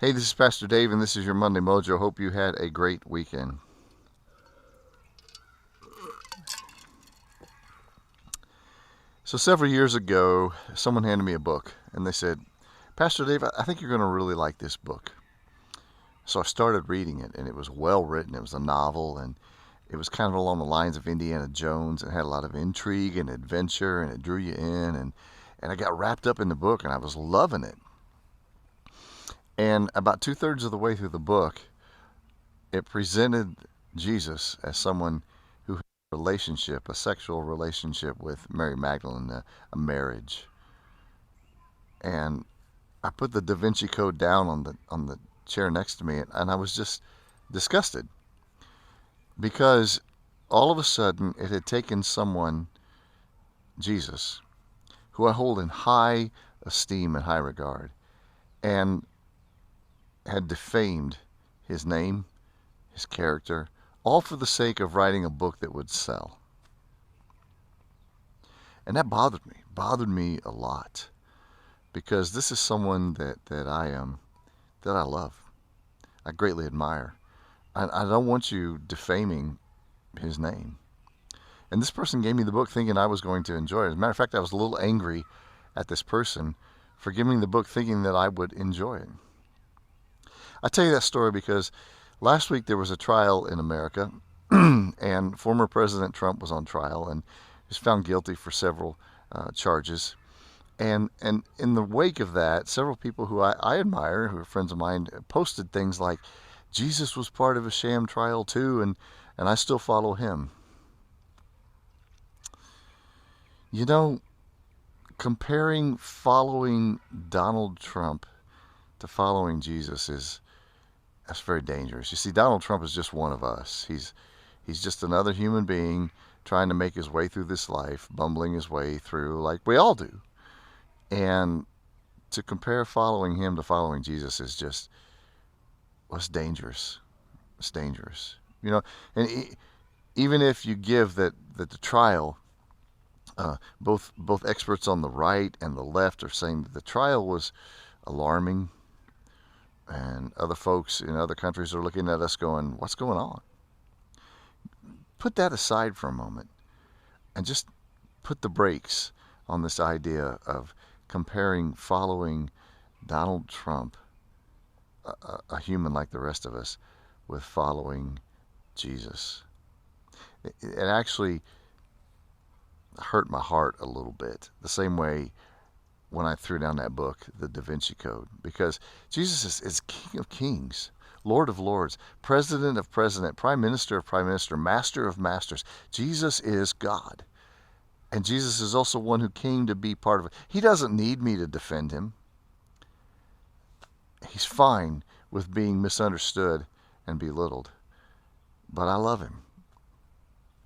Hey, this is Pastor Dave, and this is your Monday Mojo. Hope you had a great weekend. So, several years ago, someone handed me a book, and they said, Pastor Dave, I think you're going to really like this book. So, I started reading it, and it was well written. It was a novel, and it was kind of along the lines of Indiana Jones. It had a lot of intrigue and adventure, and it drew you in. And I got wrapped up in the book, and I was loving it. And about 2/3 of the way through the book, it presented Jesus as someone who had a relationship, a sexual relationship with Mary Magdalene, a marriage. And I put the DaVinci Code down on the chair next to me, and I was just disgusted because all of a sudden it had taken someone, Jesus, who I hold in high esteem and high regard, and had defamed his name, his character, all for the sake of writing a book that would sell. And that bothered me a lot, because this is someone that I love, I greatly admire. I don't want you defaming his name. And this person gave me the book thinking I was going to enjoy it. As a matter of fact, I was a little angry at this person for giving me the book thinking that I would enjoy it. I tell you that story because last week there was a trial in America, and former President Trump was on trial and was found guilty for several charges. And in the wake of that, several people who I admire, who are friends of mine, posted things like, Jesus was part of a sham trial too, and I still follow him. You know, comparing following Donald Trump to following Jesus that's very dangerous. You see, Donald Trump is just one of us. He's just another human being trying to make his way through this life, bumbling his way through like we all do. And to compare following him to following Jesus is just, well, it's dangerous. It's dangerous. You know, and even if you give that the trial, both experts on the right and the left are saying that the trial was alarming, and other folks in other countries are looking at us going, what's going on? Put that aside for a moment and just put the brakes on this idea of comparing following Donald Trump, a human like the rest of us, with following Jesus. It actually hurt my heart a little bit, the same way when I threw down that book, the DaVinci Code, because Jesus is King of Kings, Lord of Lords, President of President, Prime Minister of Prime Minister, Master of Masters. Jesus is God. And Jesus is also one who came to be part of it. He doesn't need me to defend him. He's fine with being misunderstood and belittled. But I love him.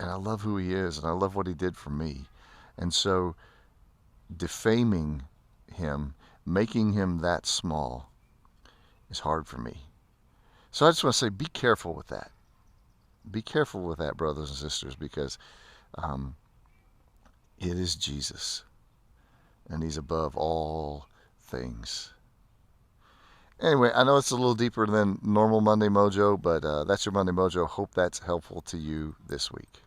And I love who he is, and I love what he did for me. And so defaming him, making him that small, is hard for me. So I just want to say, be careful with that. Be careful with that, brothers and sisters, because it is Jesus, and he's above all things. Anyway, I know it's a little deeper than normal Monday Mojo, but that's your Monday Mojo. Hope that's helpful to you this week.